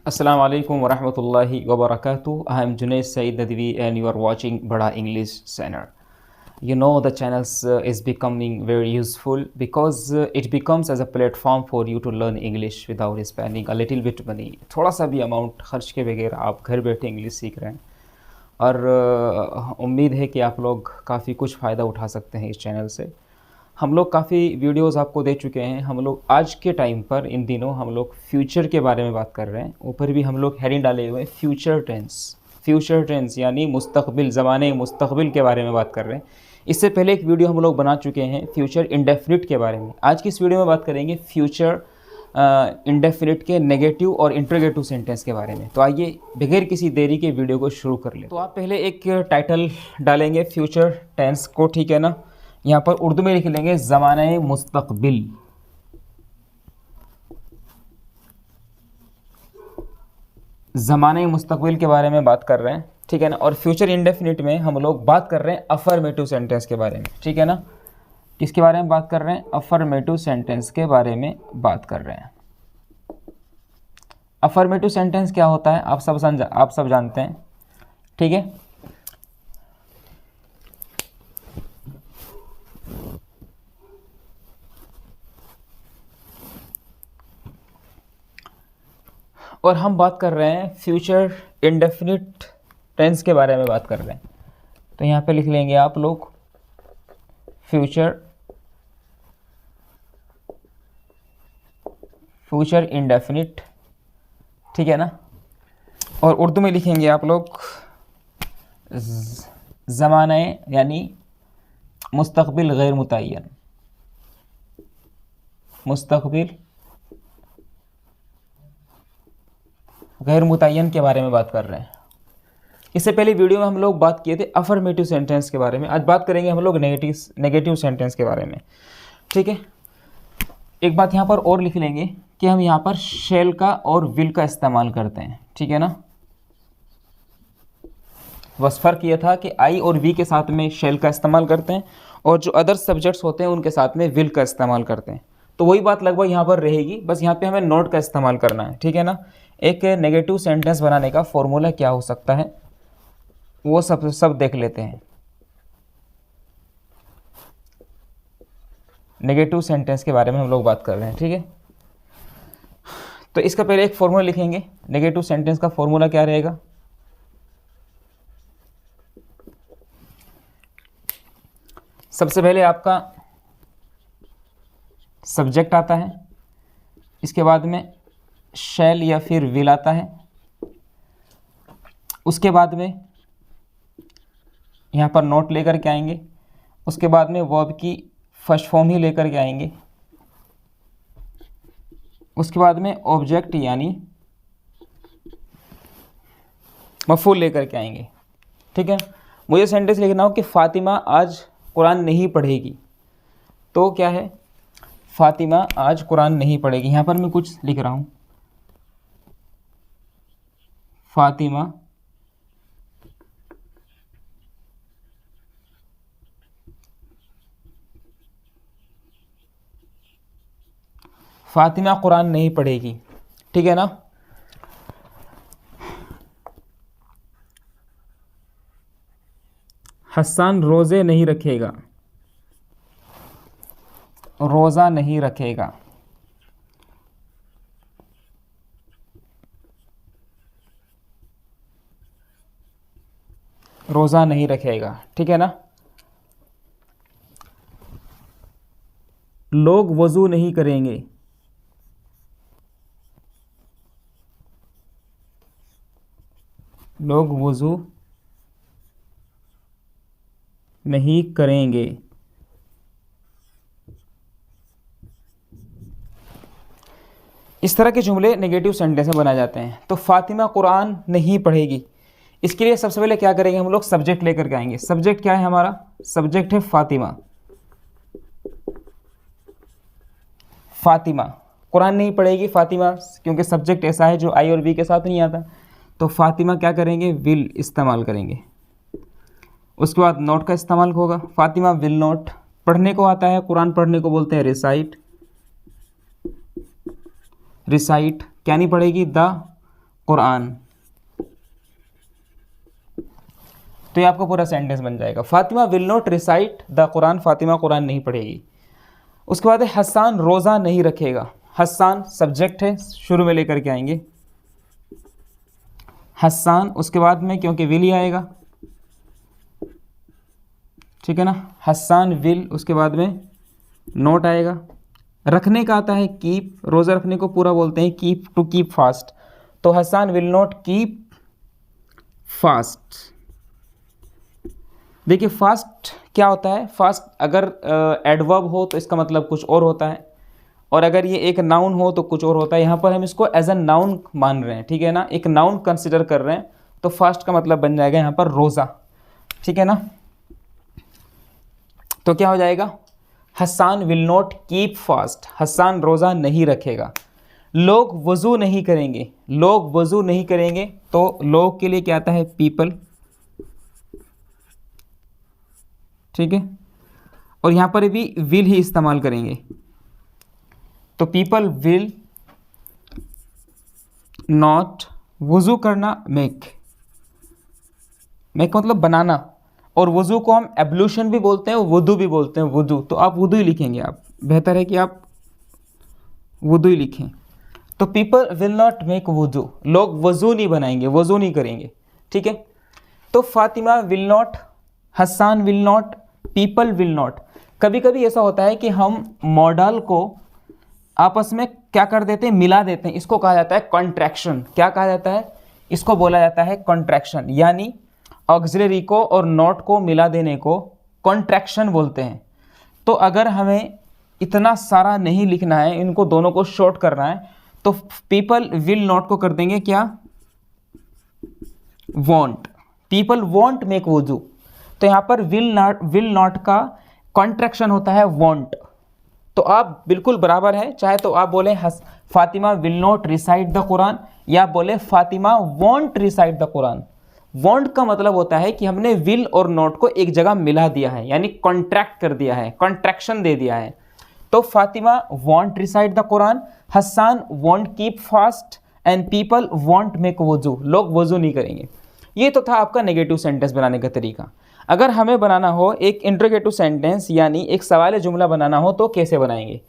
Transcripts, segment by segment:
Assalamu alaikum wa rahmatullahi wa barakatuh. I am Junaid Saeed Nadwi and you are watching Bada English Channel. You know the channels is becoming very useful because it becomes as a platform for you to learn English without spending a little bit money. थोड़ा सा भी amount खर्च के बगैर आप घर बैठे English सीख रहे हैं और उम्मीद है कि आप लोग काफ़ी कुछ फ़ायदा उठा सकते हैं इस चैनल से। हम लोग काफ़ी वीडियोस आपको दे चुके हैं। हम लोग आज के टाइम पर इन दिनों हम लोग फ्यूचर के बारे में बात कर रहे हैं। ऊपर भी हम लोग हेडिंग डाले हुए हैं फ्यूचर टेंस यानी मुस्तकबिल, ज़माने मुस्तकबिल के बारे में बात कर रहे हैं। इससे पहले एक वीडियो हम लोग बना चुके हैं फ्यूचर इंडेफिनिट के बारे में। आज की इस वीडियो में बात करेंगे फ्यूचर इंडेफिनिट के नेगेटिव और इंटरोगेटिव सेंटेंस के बारे में। तो आइए बगैर किसी देरी के वीडियो को शुरू कर लें। तो आप पहले एक टाइटल डालेंगे फ्यूचर टेंस को, ठीक है ना। यहाँ पर उर्दू में लिख लेंगे ज़माने मुस्तकबिल। ज़माने मुस्तकबिल के बारे में बात कर रहे हैं, ठीक है ना। और फ्यूचर इंडेफिनिट में हम लोग बात कर रहे हैं अफर्मेटिव सेंटेंस के बारे में, ठीक है ना। किसके बारे में बात कर रहे हैं? अफर्मेटिव सेंटेंस के बारे में बात कर रहे हैं। अफर्मेटिव सेंटेंस क्या होता है आप सब जानते हैं, ठीक है। और हम बात कर रहे हैं फ्यूचर इंडेफिनिट टेंस के बारे में बात कर रहे हैं। तो यहाँ पे लिख लेंगे आप लोग फ्यूचर इंडेफिनिट, ठीक है ना। और उर्दू में लिखेंगे आप लोग ज़माने यानी मुस्तकबिल गैर मुतय्यन। मुस्तकबिल गैर मुतय्यन के बारे में बात कर रहे हैं। इससे पहले वीडियो में हम लोग बात किए थे अफर्मेटिव सेंटेंस के बारे में। आज बात करेंगे हम लोग नेगेटिव सेंटेंस के बारे में, ठीक है। एक बात यहाँ पर और लिख लेंगे कि हम यहाँ पर शैल का और विल का इस्तेमाल करते हैं, ठीक है ना। बस फ़र्क ये था कि आई और वी के साथ में शैल का इस्तेमाल करते हैं और जो अदर सब्जेक्ट्स होते हैं उनके साथ में विल का इस्तेमाल करते हैं। तो वही बात लगभग यहाँ पर रहेगी, बस यहाँ पे हमें नोट का इस्तेमाल करना है, ठीक है ना। एक नेगेटिव सेंटेंस बनाने का फॉर्मूला क्या हो सकता है वो सब देख लेते हैं। नेगेटिव सेंटेंस के बारे में हम लोग बात कर रहे हैं, ठीक है। तो इसका पहले एक फॉर्मूला लिखेंगे। नेगेटिव सेंटेंस का फॉर्मूला क्या रहेगा? सबसे पहले आपका सब्जेक्ट आता है, इसके बाद में शैल या फिर विल आता है, उसके बाद में यहाँ पर नोट लेकर के आएंगे, उसके बाद में वर्ब की फर्स्ट फॉर्म ही लेकर के आएंगे, उसके बाद में ऑब्जेक्ट यानी मफूल लेकर के आएंगे, ठीक है। मुझे सेंटेंस लिखना हो कि फ़ातिमा आज कुरान नहीं पढ़ेगी। तो क्या है? फ़ातिमा आज कुरान नहीं पढ़ेगी। यहाँ पर मैं कुछ लिख रहा हूँ, फ़ातिमा कुरान नहीं पढ़ेगी, ठीक है ना। हसन रोज़े नहीं रखेगा, रोज़ा नहीं रखेगा। रोज़ा नहीं रखेगा, ठीक है ना। लोग वज़ू नहीं करेंगे, लोग वज़ू नहीं करेंगे। इस तरह के जुमले नेगेटिव सेंटेंस में बनाए जाते हैं। तो फ़ातिमा कुरान नहीं पढ़ेगी, इसके लिए सबसे पहले क्या करेंगे हम लोग? सब्जेक्ट लेकर के आएंगे। सब्जेक्ट क्या है हमारा? सब्जेक्ट है फ़ातिमा। फ़ातिमा कुरान नहीं पढ़ेगी, फ़ातिमा क्योंकि सब्जेक्ट ऐसा है जो आई और वी के साथ नहीं आता। तो फ़ातिमा क्या करेंगे? विल इस्तेमाल करेंगे। उसके बाद नोट का इस्तेमाल होगा। Fatima will note. पढ़ने को आता है, कुरान पढ़ने को बोलते हैं रिसाइट। रिसाइट क्या नहीं पढ़ेगी? The Quran. तो ये आपका पूरा सेंटेंस बन जाएगा। Fatima will not recite the Quran, Fatima Quran नहीं पढ़ेगी। उसके बाद है हसन रोज़ा नहीं रखेगा। हसन सब्जेक्ट है, शुरू में लेकर के आएंगे हसन, उसके बाद में क्योंकि विल ही आएगा, ठीक है ना, हसन विल, उसके बाद में नोट आएगा। रखने का आता है कीप, रोज़ा रखने को पूरा बोलते हैं कीप, टू कीप फास्ट। तो Hasan will not keep fast. देखिए फास्ट क्या होता है, फास्ट अगर एडवर्ब हो तो इसका मतलब कुछ और होता है, और अगर ये एक नाउन हो तो कुछ और होता है। यहाँ पर हम इसको एज अ नाउन मान रहे हैं, ठीक है ना, एक नाउन कंसिडर कर रहे हैं, तो फास्ट का मतलब बन जाएगा यहाँ पर रोज़ा, ठीक है ना। तो क्या हो जाएगा, Hasan will not keep fast, Hasan रोज़ा नहीं रखेगा। लोग वज़ू नहीं करेंगे, लोग वज़ू नहीं करेंगे, तो लोग के लिए क्या आता है, पीपल, ठीक है, और यहाँ पर भी विल ही इस्तेमाल करेंगे। तो पीपल विल नॉट, वज़ू करना मेक, मेक मतलब बनाना, और वज़ू को हम एब्लूशन भी बोलते हैं, वुदू भी बोलते हैं, वुदू, तो आप वुदू ही लिखेंगे, आप बेहतर है कि आप वुदू ही लिखें। तो पीपल विल नॉट मेक वुदू, लोग वज़ू नहीं बनाएंगे, वज़ू नहीं करेंगे, ठीक है। तो Fatima will not, Hasan will not, people will not. कभी कभी ऐसा होता है कि हम मॉडल को आपस में क्या कर देते हैं, मिला देते हैं, इसको कहा जाता है कॉन्ट्रैक्शन। क्या कहा जाता है, इसको बोला जाता है कॉन्ट्रैक्शन, यानी ऑक्सिलरी को और नॉट को मिला देने को कॉन्ट्रैक्शन बोलते हैं। तो अगर हमें इतना सारा नहीं लिखना है, इनको दोनों को शॉर्ट करना है, तो पीपल विल नॉट को कर देंगे क्या, वॉन्ट, पीपल वॉन्ट मेक वुदू। तो यहाँ पर विल नॉट का कॉन्ट्रैक्शन होता है वॉन्ट। तो आप बिल्कुल बराबर है, चाहे तो आप बोले Fatima will not recite the Quran, या बोले Fatima won't recite the Quran. Want का मतलब होता है कि हमने विल और नॉट को एक जगह मिला दिया है, यानी कॉन्ट्रैक्ट कर दिया है, कॉन्ट्रैक्शन दे दिया है। तो Fatima won't recite the Quran, Hasan won't keep fast, and people won't make wuzu, लोग वजू नहीं करेंगे। ये तो था आपका नेगेटिव सेंटेंस बनाने का तरीका। अगर हमें बनाना हो एक इंट्रोगेटिव सेंटेंस, यानी एक सवाल जुमला बनाना हो, तो कैसे बनाएंगे।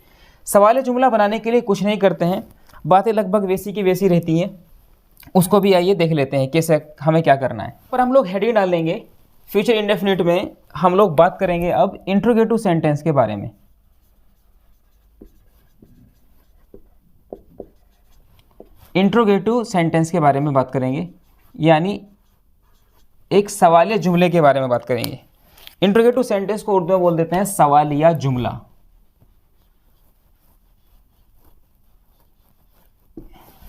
सवाल जुमला बनाने के लिए कुछ नहीं करते हैं, बातें लगभग वैसी की वैसी रहती हैं, उसको भी आइए देख लेते हैं कैसे हमें क्या करना है। पर हम लोग हेडिंग डालेंगे, फ्यूचर इंडेफिनिट में हम लोग बात करेंगे अब इंट्रोगेटिव सेंटेंस के बारे में। इंट्रोगेटिव सेंटेंस के बारे में बात करेंगे, यानी एक सवालिया जुमले के बारे में बात करेंगे। इंट्रोगेटिव सेंटेंस को उर्दू में बोल देते हैं सवालिया जुमला।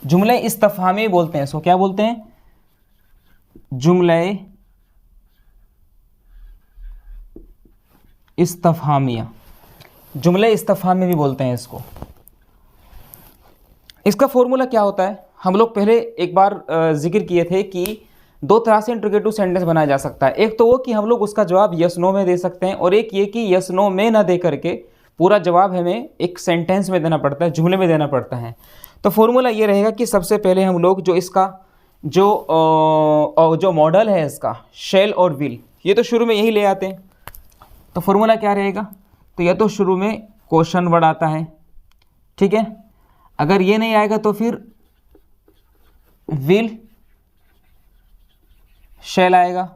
जुमले इस्तफहामी बोलते हैं, इसको क्या बोलते हैं, जुमले इस्तफहामिया, जुमले इस्तफहामी भी बोलते हैं इसको। इसका फॉर्मूला क्या होता है, हम लोग पहले एक बार जिक्र किए थे कि दो तरह से इंट्रोगेटिव सेंटेंस बनाया जा सकता है। एक तो वो कि हम लोग उसका जवाब यस नो में दे सकते हैं, और एक ये कि यस नो में ना दे करके पूरा जवाब हमें एक सेंटेंस में देना पड़ता है, जुमले में देना पड़ता है। तो फॉर्मूला ये रहेगा कि सबसे पहले हम लोग जो इसका जो मॉडल है इसका शैल और विल, ये तो शुरू में यही ले आते हैं। तो फॉर्मूला क्या रहेगा, तो या तो शुरू में क्वेश्चन वर्ड आता है, ठीक है, अगर ये नहीं आएगा तो फिर विल शैल आएगा,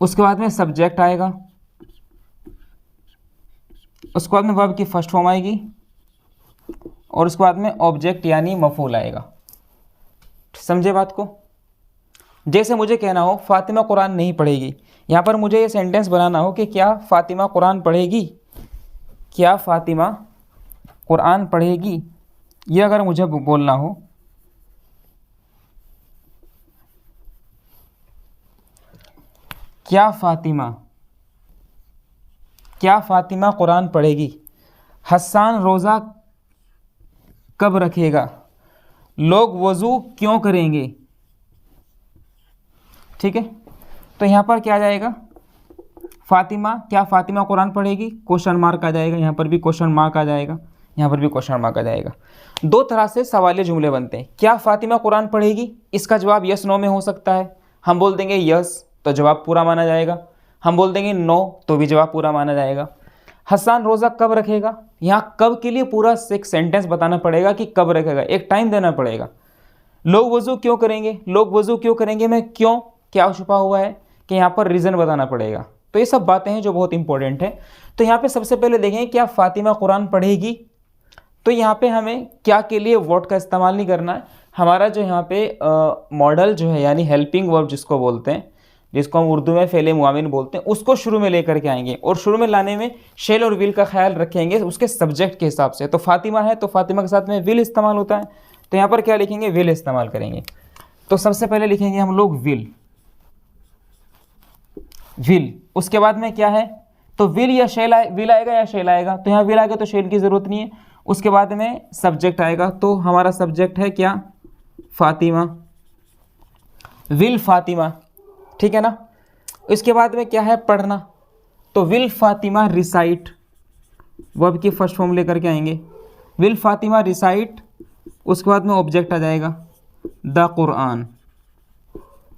उसके बाद में सब्जेक्ट आएगा, उसके बाद में वर्ब की फर्स्ट फॉर्म आएगी, और उसके बाद में ऑब्जेक्ट यानी मफूल आएगा। समझे बात को। जैसे मुझे कहना हो फातिमा कुरान नहीं पढ़ेगी, यहाँ पर मुझे ये सेंटेंस बनाना हो कि क्या फातिमा कुरान पढ़ेगी, क्या फातिमा कुरान पढ़ेगी, ये अगर मुझे बोलना हो, क्या फातिमा कुरान पढ़ेगी, हसन रोज़ा कब रखेगा, लोग वज़ू क्यों करेंगे, ठीक है। तो यहाँ पर क्या आ जाएगा, फातिमा, क्या फातिमा कुरान पढ़ेगी, क्वेश्चन मार्क आ जाएगा, यहाँ पर भी क्वेश्चन मार्क आ जाएगा, यहाँ पर भी क्वेश्चन मार्क आ जाएगा। दो तरह से सवालिया जुमले बनते हैं। क्या फ़ातिमा कुरान पढ़ेगी? इसका जवाब यस नो में हो सकता है। हम बोल देंगे यस तो जवाब पूरा माना जाएगा, हम बोल देंगे नो तो भी जवाब पूरा माना जाएगा। हसन रोज़ा कब रखेगा? यहाँ कब के लिए पूरा एक सेंटेंस बताना पड़ेगा कि कब रखेगा, एक टाइम देना पड़ेगा। लोग वज़ू क्यों करेंगे? लोग वज़ू क्यों करेंगे में क्यों क्या छुपा हुआ है कि यहाँ पर रीज़न बताना पड़ेगा। तो ये सब बातें हैं जो बहुत इंपॉर्टेंट है। तो यहाँ पे सबसे पहले देखें क्या फ़ातिमा कुरान पढ़ेगी। तो यहाँ पे हमें क्या के लिए वर्ड का इस्तेमाल नहीं करना है। हमारा जो यहाँ पे मॉडल जो है यानी हेल्पिंग वर्ब जिसको बोलते हैं, जिसको हम उर्दू में फ़ेले मुआविन बोलते हैं, उसको शुरू में लेकर के आएंगे और शुरू में लाने में शेल और विल का ख्याल रखेंगे उसके सब्जेक्ट के हिसाब से। तो फ़ातिमा है तो फ़ातिमा के साथ में विल इस्तेमाल होता है, तो यहाँ पर क्या लिखेंगे? विल इस्तेमाल करेंगे। तो सबसे पहले लिखेंगे हम लोग विल, विल। उसके बाद में क्या है? तो विल या शेल विल आएगा या शेल आएगा। तो यहाँ विल आएगा तो शेल की ज़रूरत नहीं है। उसके बाद में सब्जेक्ट आएगा, तो हमारा सब्जेक्ट है क्या? फ़ातिमा, विल फ़ातिमा, ठीक है ना। इसके बाद में क्या है? पढ़ना। तो विल फ़ातिमा रिसाइट, वर्ब की फर्स्ट फॉर्म लेकर के आएंगे, विल फ़ातिमा रिसाइट। उसके बाद में ऑब्जेक्ट आ जाएगा द कुरान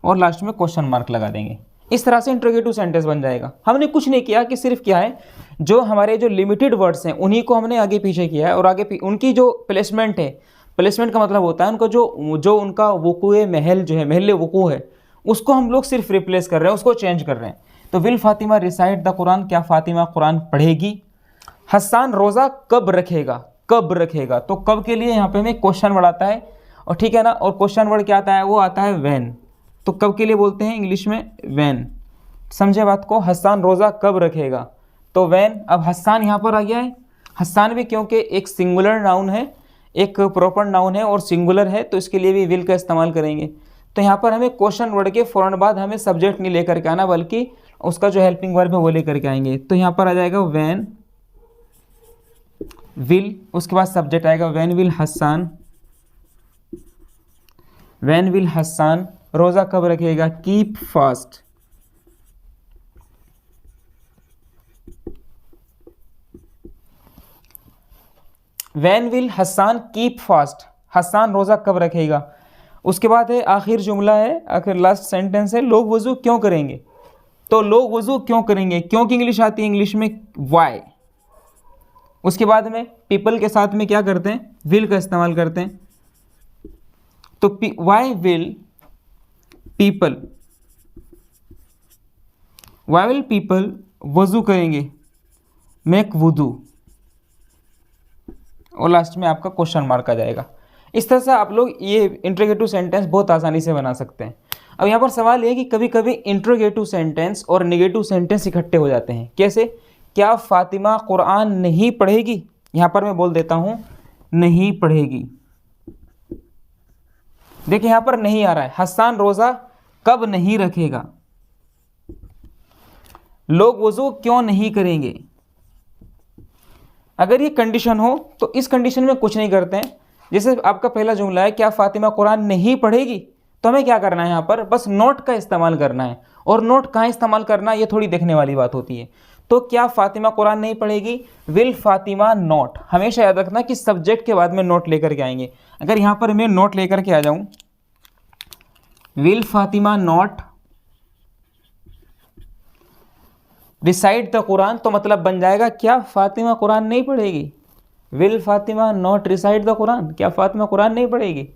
और लास्ट में क्वेश्चन मार्क लगा देंगे। इस तरह से इंट्रोगेटिव सेंटेंस बन जाएगा। हमने कुछ नहीं किया कि सिर्फ क्या है जो हमारे जो लिमिटेड वर्ड्स हैं उन्हीं को हमने आगे पीछे किया है और आगे उनकी जो प्लेसमेंट है, प्लेसमेंट का मतलब होता है उनका जो उनका वकूए महल जो है, महल वकू है, उसको हम लोग सिर्फ रिप्लेस कर रहे हैं, उसको चेंज कर रहे हैं। तो will Fatima recite the Quran, क्या फ़ातिमा कुरान पढ़ेगी। हसन रोज़ा कब रखेगा? कब रखेगा, तो कब के लिए यहाँ पे हमें क्वेश्चन वर्ड आता है और ठीक है ना। और क्वेश्चन वर्ड क्या आता है? वो आता है व्हेन। तो कब के लिए बोलते हैं इंग्लिश में? व्हेन। समझे बात को? हसन रोज़ा कब रखेगा तो व्हेन। अब हसन यहाँ पर आ गया है। हसन भी क्योंकि एक सिंगुलर नाउन है, एक प्रॉपर नाउन है और सिंगुलर है, तो इसके लिए भी विल का इस्तेमाल करेंगे। तो यहाँ पर हमें क्वेश्चन वर्ड के फ़ौरन बाद हमें सब्जेक्ट नहीं लेकर के आना, बल्कि उसका जो हेल्पिंग वर्ब है वो लेकर के आएंगे। तो यहाँ पर आ जाएगा व्हेन विल, उसके बाद सब्जेक्ट आएगा when will Hasan, when will Hasan रोज़ा कब रखेगा? Keep fast, when will Hasan keep fast, Hasan रोज़ा कब रखेगा। उसके बाद है आखिर जुमला है, आखिर लास्ट सेंटेंस है, लोग वज़ू क्यों करेंगे। तो लोग वज़ू क्यों करेंगे, क्यों की इंग्लिश आती है इंग्लिश में वाई। उसके बाद में पीपल के साथ में क्या करते हैं? विल का इस्तेमाल करते हैं। तो why will people, why will people वज़ू करेंगे, मेक वुदू, और लास्ट में आपका क्वेश्चन मार्क आ जाएगा। इस तरह से आप लोग ये इंट्रोगेटिव सेंटेंस बहुत आसानी से बना सकते हैं। अब यहाँ पर सवाल ये है कि कभी कभी इंट्रोगेटिव सेंटेंस और नेगेटिव सेंटेंस इकट्ठे हो जाते हैं। कैसे? क्या फ़ातिमा कुरान नहीं पढ़ेगी? यहाँ पर मैं बोल देता हूँ नहीं पढ़ेगी। देखिए यहाँ पर नहीं आ रहा है। हसन रोज़ा कब नहीं रखेगा, लोग वज़ू क्यों नहीं करेंगे। अगर ये कंडीशन हो तो इस कंडीशन में कुछ नहीं करते हैं। जैसे आपका पहला जुमला है क्या फ़ातिमा कुरान नहीं पढ़ेगी, तो हमें क्या करना है यहाँ पर? बस नोट का इस्तेमाल करना है। और नोट कहाँ इस्तेमाल करना है ये थोड़ी देखने वाली बात होती है। तो क्या फ़ातिमा कुरान नहीं पढ़ेगी, विल फ़ातिमा नोट। हमेशा याद रखना कि सब्जेक्ट के बाद में नोट लेकर के आएंगे। अगर यहाँ पर मैं नोट लेकर के आ जाऊँ, will Fatima note recite the Quran, तो मतलब बन जाएगा क्या फ़ातिमा कुरान नहीं पढ़ेगी। Will Fatima not recite the Quran, क्या फ़ातिमा कुरान नहीं पढ़ेगी।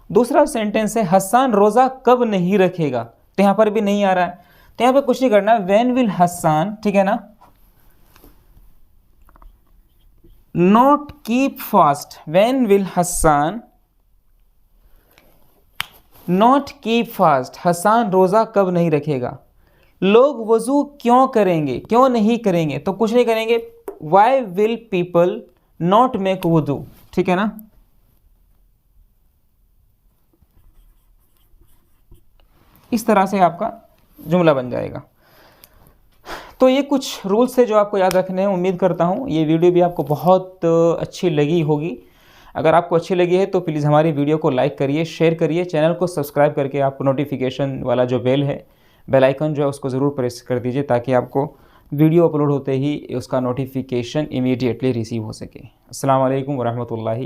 दूसरा सेंटेंस है हसन रोज़ा कब नहीं रखेगा, तो यहाँ पर भी नहीं आ रहा है। तो यहाँ पे कुछ नहीं करना है, व्हेन विल हसन, ठीक है ना, not keep fast, when will Hasan not keep fast, Hasan रोज़ा कब नहीं रखेगा। लोग वज़ू क्यों करेंगे, क्यों नहीं करेंगे, तो कुछ नहीं करेंगे, why will people not make wudu, ठीक है ना। इस तरह से आपका जुमला बन जाएगा। तो ये कुछ रूल्स थे जो आपको याद रखने हैं। उम्मीद करता हूँ ये वीडियो भी आपको बहुत अच्छी लगी होगी। अगर आपको अच्छी लगी है तो प्लीज़ हमारी वीडियो को लाइक करिए, शेयर करिए, चैनल को सब्सक्राइब करके आप नोटिफिकेशन वाला जो बेल है, बेल आइकन जो है उसको ज़रूर प्रेस कर दीजिए ताकि आपको वीडियो अपलोड होते ही उसका नोटिफिकेशन इमीडिएटली रिसीव हो सके। अस्सलाम वालेकुम वरहमतुल्लाहि